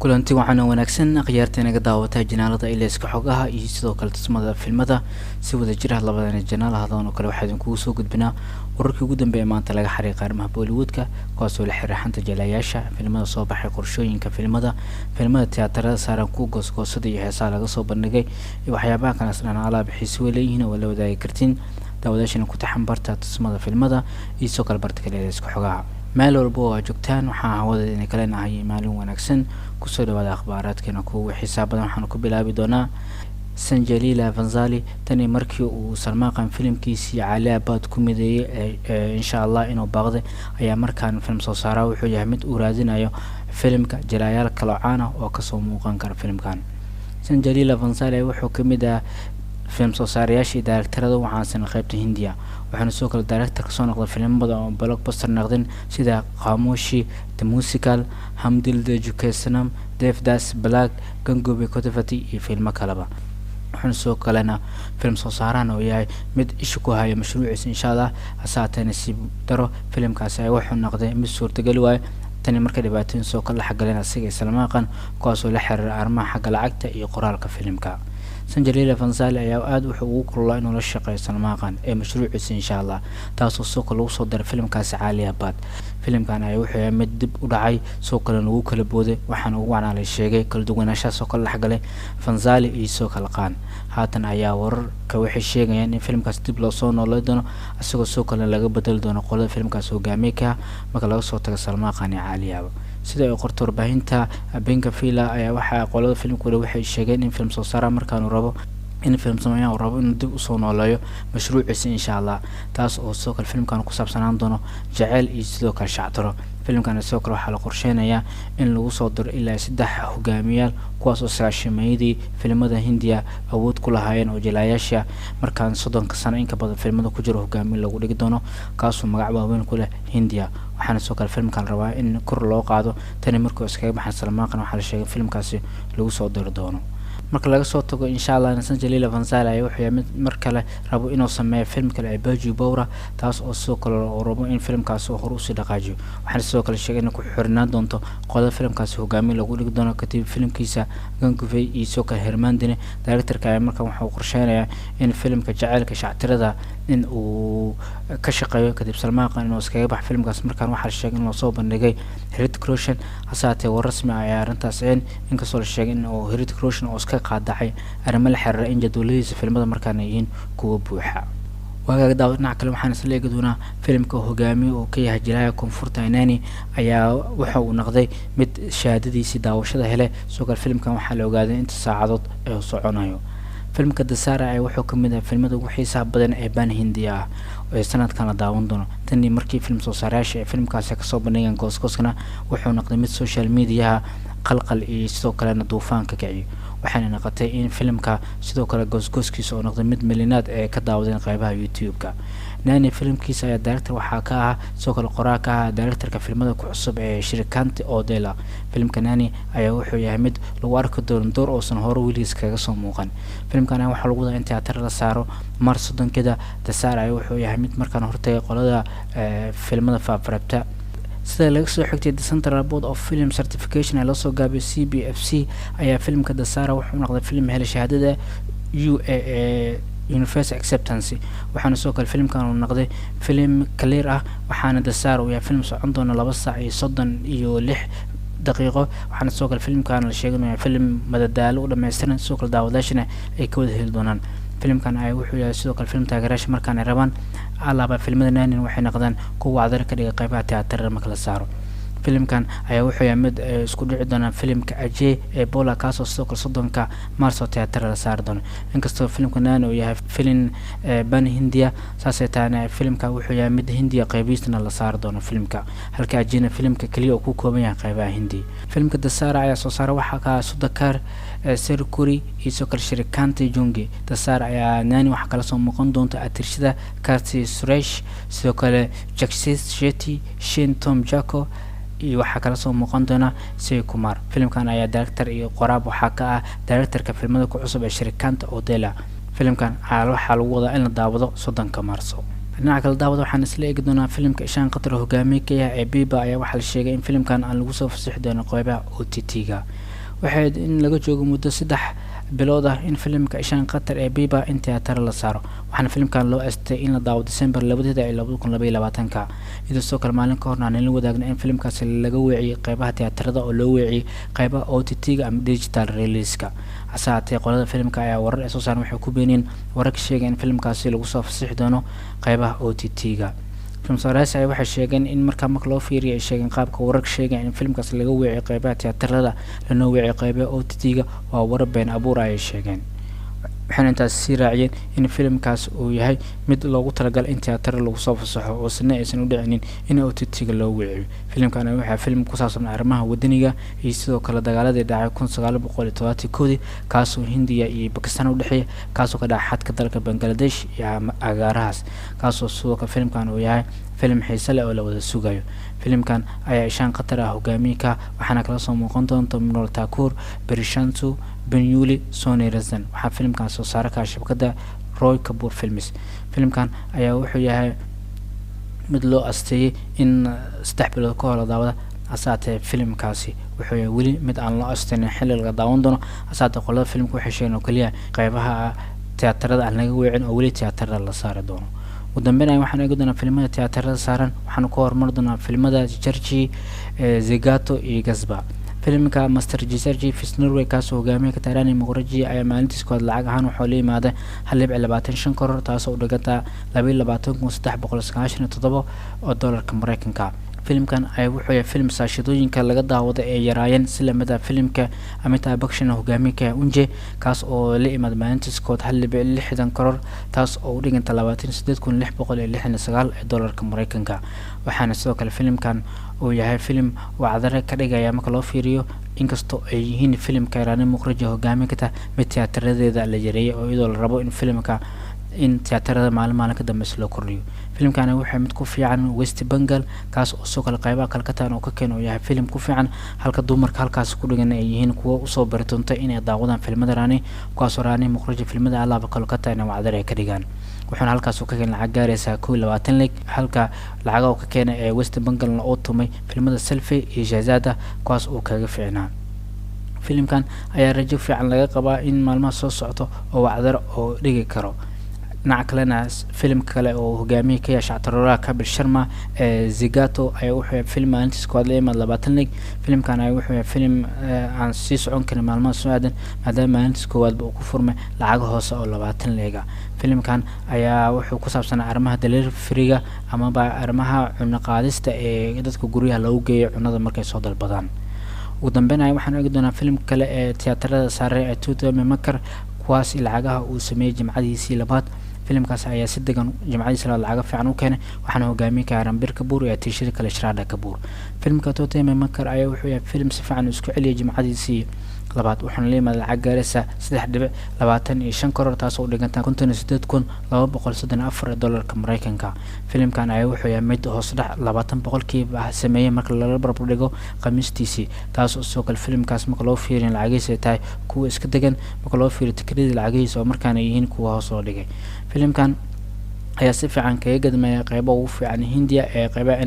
kulanti waxaan wanaagsan akhyaarta inaga daawata janaalada ilayska xogaha iyo sidoo kale tusmada filmada si wada jir ah labadana janaal hadan oo kale waxa idin kugu soo gudbinaa wararkii ugu dambeeyay maanta laga xariiqay arrimaha Bollywoodka kaasoo la xiriiranta jalayaasha filmada soo baxay qorshooyinka filmada tiyaatarada saaran ku goosgoosada iyo heesaha laga soo bandhigay iyo waxyaabaha kale aslan alaab xiiso leeyihiin oo la wadaagi kartiin daawadayaasha ku taxambarta tusmada filmada iyo soo kale barta kale ilayska xogaha meel walba oo joogtaan waxaan hawada in kale nahay maalin wanaagsan ku soo dhawaada akhbaaraadkeena kuwa xisaab badan waxaan ku bilaabi doonaa Sanjalila Vanzali tani markii uu Salmaan filimkiisii Cali Abad ku mideeyay insha Allah inuu baaqday ayaa markaan film soo saaray wuxuu yahay mid uu raadinayo filimka jalayaal kala caan ah oo ka soo muuqan kara filimkan Sanjalila Vanzali wuxuu ka mid ah film soo saarayaashii directorada waxaan qaybta Hindiya waxaana soo kale director ka soo noqday filimada oo blockbuster noqdeen sida Khamoshi The Musical Hamdil The Jukesanam Devdas Black Gangobe Kotafati iyo filmo kaleba waxaan soo kalena film soo saaraan oo yahay mid isha ku haya mashruuciisa insha Allah asaatana si daro filimkaas ay wuxuu noqday mid suurtagal waay tani marka dhibaatooyin soo kala xagaleen asiga Salmaan kaasoo la xiriir arrimaha xagga lacagta iyo qoraalka filimka Sanjalila Vanzali ayaa aad wuxuu ugu kulaa inuu la shaqeeyo Salmaan ee mashruuciisa insha Allah taasoo soo kale soo dar filimkaas Cali Abad filimkan ayaa wuxuu yahay mid dib u dhacay soo kale lagu kala booday waxaan ugu wanaagsan sheegay kala duwanaanshaha soo kale xagalay Vanzali iyo soo kale qaan haatan ayaa wararka waxay sheegayaan in filimkaas dib loo soo noolay doono asagoo soo kale laga bedel doono qolada filimkaas hogaamiyaha marka laga soo tago Salmaan iyo Cali Abad sida ay qorto warbaahinta Benga Fila ayaa waxa qolada filimkooda waxay sheegeen in film soo saara markaan uu rabo in film sameeyo rabo in dib u soo noolayo mashruuciisa insha Allah taas oo soo kale filimkan ku saabsanaan doono jacayl iyo sidoo kale shactiro filimkan soo kale waxa la qorsheenayaa in lagu soo diro ilaa 3 hogaamiyaal kuwaas oo saashimeeyay filimada Hindiya awood ku lahaayeen oo jalayaasha markaan 30 sano in ka badan filimada ku jiro hogaamiye lagu dhigi doono kaasoo magac waaweyn ku leh Hindiya waxaana soo kale filimkan rabaa in kor loo qaado tani markuu iskaga baxay Salmaan waxa la sheegay filimkaasi lagu soo diro doono marka laga soo tago insha Allah Sanjalila Vanzali ayaa wuxuu yahay mar kale rabo inuu sameeyo film kale Baji Bowra taas oo soo kale rabo in filimkaas uu hor u sii dhaqaajiyo waxaan soo kale sheegay in ku xirnaan doonto qolada filimkaas hogaamiye lagu dhigi doono kadib filimkiisa Ganguve iyo soo kale Hermandine directorka ayaa markan wuxuu qorsheenayaa in filimka jacaylka shactirada in uu ka shaqeeyo kadib Salmaan inuu iskaga baxo filimkaas markan waxa la sheegay in loo soo bandhigay Hrithik Roshan hasaatee war rasmi ah ayaa arintaas in kasoo la sheegay in uu Hrithik Roshan oo iska qaadacay arrimo la xiriira in jadwaladiisa filimada markaan ay yihiin kuwa buuxa waaga daawadayaal kale waxaan isla eegi doonaa filimka hogaamiye oo ka yahay jilaaga koonfurta Inani ayaa waxa uu noqday mid shahaadadiisa daawashada helay soo kale filimkan waxa la ogaaday inta saacadood ee soconayo filimka Dasara ay wuxuu ka mid yahay filimada ugu xiisaha badan ee baan Hindiya ah oo sanadkan la daawan doono tani markii film soo saarayaasha ee filimkaas ka soo bandhigeen gooskooskana wuxuu noqday mid social media qalqal iyo sidoo kale duufaan ka kiciyo waxaana noqotay in filimka sidoo kale gooskooskiisa oo noqday mid milinaad ee ka daawadeen qaybaha YouTube-ka Nani filimkiisa ayaa director waxa ka ah soo kale qoraalka directorka filimada ku cusub ee shirkanta Odela filimka Nani ayaa wuxuu yahay mid lagu arko door oo hore wiliis kaga soo muuqan filimkan waxa lagu wadaa in tiyaatar la saaro Mars 30 Dasara ayaa wuxuu yahay mid markaan hortay qolada filimada faafrabta sida laga soo xigtay The Central Board of Film Certification ee la soo gaabay CBFC ayaa filimka Dasara wuxuu noqday film helay shahaadada UAA Universal Acceptance waxaana soo kale filimkan uu noqday film clear ah waxaana Dasara uu yahay film socon doona 2 saac iyo 36 daqiiqo waxaana soo kale filimkan la sheegay inuu film madadaalo u dhameystiran soo kale daawadayaashana ay ka wada heli doonaan filimkan ay wuxuu yahay sidoo kale film taageerayaasha markaan ay rabaan alaaba filmada Nani waxay noqdaan kuwa cadar ka dhigay qaybaha tiyaatarada marka la saaro filimkan ayaa wuxuu yahay mid isku dhici doona filimka Ajay ee Bola kaasoo sidoo kale 30 Maarso tiyaatarada la saar doono inkastoo filimka Nani uu yahay film ban Hindiya saasay taana filimka wuxuu yahay mid Hindiya qaybiisna la saar doono filimka halka Ajayna filimka kaliya uu ku kooban yahay qaybaha Hindi filimka Dasara ayaa soo saaray waxa ka Sudhakar Serkuri iyo soo kale shirkanta Jungi Dasara ayaa Nani waxa kala soo muuqan doonta atirshada Karti Suresh sidoo kale Jagshish Shetty Shin Tom Jako iyo waxa kala soo muuqan doona Sai Kumar filimkan ayaa director iyo qoraab waxa ka ah directorka filimada ku cusub ee shirkanta Odela filimkan waxa lagu wadaa in la daawado 30 Maarso dhinaca kale daawada waxaan isla eegi doonaa filimka Ishaan Qatar hogaamiye ka yahay ee Biba ayaa waxaa la sheegay in filimkan aan lagu soo fasaxi doono qeybaha OTT-ga waxay in laga joogo muddo 3 bilood ah in filimka Ishaan Qatar ee Biba in tiyaatar la saaro waxaana filimkan loo aastay in la daawado December 2022 iyadoo soo kale maalin ka horna aan la wadaagna in filimkaasi laga weeciyay qeybaha tiyaatarada oo loo weeciyay qeybaha OTT-ga ama digital release-ka asaatee qolada filimka ayaa warar soo saaran waxay ku beeneen warar ka sheegay in filimkaasi lagu soo fasaxi doono qeybaha OTT-ga filmsoorayaasha ay waxay sheegeen in marka loo fiiriyo ay sheegeen qaabka wararka sheegay in filimkaas laga weeciyay qeybaha tiyaatarada lana weeciyay qeybaha OTT-ga waa warar been abuur ay sheegeen waxaan intaas sii raaciyeen in filimkaas uu yahay mid loogu talagalay in tiyaatar lagu soo fasaxo oo sanad aysan u dhicinin in OTT-ga loo weeciyo filimkan waxa film ku saabsan arrimaha wadaniga iyo sidoo kale dagaaladii dhacay 1971 kaasoo Hindiya iyo Pakistan u dhaxeeyay kaasoo ka dhacay xadka dalka Bangladesh iyo agaarahaas kaasoo sidoo kale filimkan uu yahay filim xiiso leh oo la wada sugayo filimkan ayaa Ishaan Qatar hogaamiye ka waxaana kala soo muuqan doonta Minol Thakur Berishantu Benyuli Sony Razan waxa filimkan soo saaray ka shabakada Roy Kapoor Films filimkan ayaa wuxuu yahay mid loo aastay in 3 bilood ka hor daawada asaatee filimkaasi wuxuu yahay weli mid aan loo aastayn xilli laga daawan doono asaatee qolada filimku waxay sheegeen oo kaliya qeybaha tiyaatarada aan laga weecin oo weli tiyaatarada la saari doono ugu dambeyn waxaan eegi doonaa filimada tiyaatarada saaran waxaan ku hormar doonaa filimada Jarji Zegato iyo Gasba filimka Master Jarji Fisnorway kaasoo hogaamiye ka taarani Muqraji ayaa maalintiis kood lacag ahaan wuxuu la yimaaday 1.25 karoor taasoo u dhiganta 22,397 oo doolarka Mareykanka filimkan ay wuxuu yahay film saashadooyinka laga daawado ee yaraayeen silamada filimka Amitabh Bachchan hogaamiye ka Unje kaas oo la imaad maalintiis kood 1.60 karoor taas oo u dhiganta 28,669 ee doolarka Mareykanka waxaana sidoo kale filimkan uu yahay film wacdare ka dhigaya marka loo fiiriyo inkastoo ay yihiin filimka Irani Muqraji hogaamiye ka tahay mid tiyaataradeeda la yareeyay oo iyadoo la rabo in filimka in tiyaatarada maalin ka dambeys loo kordhiyo filimkan wuxuu mid ku fiican West Bengal kaas oo soo kala qaybaha kala ka taan oo ka keenay yahay film ku fiican halka dumarka halkaas ku dhigan ay yihiin kuwa u soo bartoontay inay daawadaan filimada Irani kuwaas oo Irani Muqraji filimada alaaba kala ka taan wacdare ay ka dhigaan waxaan halkaas ka keenay lacag gaaraysa 22 lig halka lacag oo ka keenay ee West Bengal oo tumay filimada Selfie iyo Shahzada kuwaas oo kaga fiicnaa filimkan ayaa rajo fiican laga qabaa in maalmaha soo socdo oo wacdare oo dhigi karo dhinaca kalena filim kale oo hogaamiye ka yahay Shactarora Kapil Sharma Zegato ayaa wuxuu film maalintiis kood la imaad 20 lig filimkan ayaa wuxuu film aan sii socon karin maalmaha soo aadan maadaama maalintiis koowaad uu ku furmay lacag hoose oo 20 liga filimkan ayaa wuxuu ku saabsanaa arrimaha delivery-ga ama arrimaha cunno qaadista ee dadka guryaha lagu geeyo cunada markay soo dalbadaan ugu dambeyn waxaan eegi doonaa film kale ee tiyaatarada sare ee Tuutame Makar kuwaas lacagaha uu sameeyay jimcadiisii labaad filimkaas ayaa si degan jimcadiisii labaad lacag fiican u keenay waxaana hogaamiye ka Ranbir Kapoor iyo Tishri kale Shraddha Kapoor filimka Tuutame Makar ayaa wuxuu yahay film si fiican isku celiyay jimcadiisii labaad waxaan la yimaaday lacag gaaraysa 3.25 karoor taasoo u dhiganta 58,234 doolarka Mareykanka filimkan ayaa wuxuu yahay mid hoos dhac 20% sameeyay marka la barbar dhigo qamiistiisii taas oo soo kale filimkaas marka loo fiiriyo lacagiisa tahay kuwa iska degan marka loo fiiriyo tikradii lacagiisa oo markaan ay yihiin kuwa hoos loo dhigay filimkan ayaa si fiican kaga gadmaya qaybo ugu fiican Hindiya ee qaybaha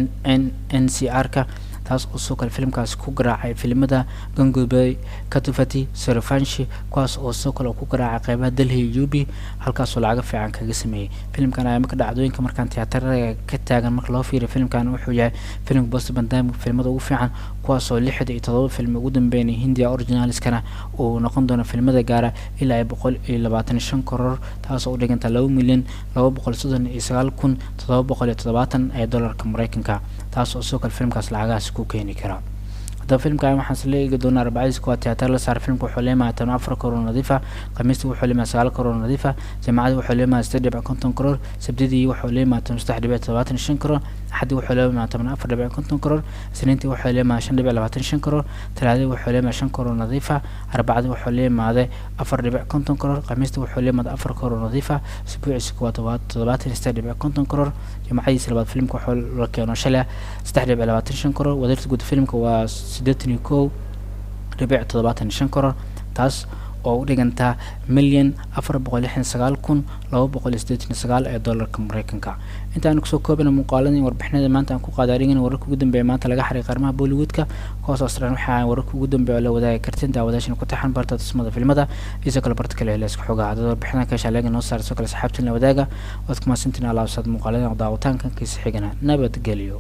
NCR-ka taas oo soo kale filimkaas ku garaacay filimada Gangubai Katufati Suryavanshi kuwaas oo soo kale ku garaacay qaybaha Delhi UB halkaas oo lacag fiican kaga sameeyay filimkan ayaa marka dhacdooyinka markaan tiyaatarada ka taagan marka loo fiiriyo filimkan wuxuu yahay film Boss Bandam filimada ugu fiican kuwaas oo 67 film ugu dambeeyay Hindiya originalskana oo noqon doona filimada gaara ilaa 125 karoor taas oo u dhiganta 2,239,770 ee doolarka Mareykanka taas oo soo kale filimkaas lacagaas ku keeni kara هذا فيلم كان محسن لي قدونا 4 سكوات تياتر لصار فيلم كحوليما 4 كرور نظيفة قميص وحوليما 9 كرور نظيفة جماعة وحوليما 6 كنتم كرور سبديدي وحوليما 27 كرور حد وحوليما 4 كنتم كرور سنينتي وحوليما 5 كرور ثلاثة وحوليما 5 كرور نظيفة 4 وحوليما هذا 4 كنتم كرور قميص وحوليما 4 كرور نظيفة اسبوع سكوات 7 كنتم كرور جماعة سلبات فيلم كحول ركينا شلا 27 كرور ودرت قد فيلم كوا 6 ربع 7 كرور تاس oo u dhiganta $1,469,289 ee dollarka Mareykanka. intaan ku soo koobana muuqaaladii warbixinada maanta aan ku qaadaarigin wararka ugu dambeeyay maanta laga xariiqay arrimaha Bollywoodka kuwaas oo saran waxa wararka ugu dambeeyay la wadaagay kartin daawadayaasha ku taxan barta tusmada filimada iyo kala barta kale ee isku xogaha warbixinada ka shaqeeya noo saarso kala saxaabtan la wadaaga wad kuma sintina alaabsad muuqaalada daawataanka kiisa xigana nabadgelyo.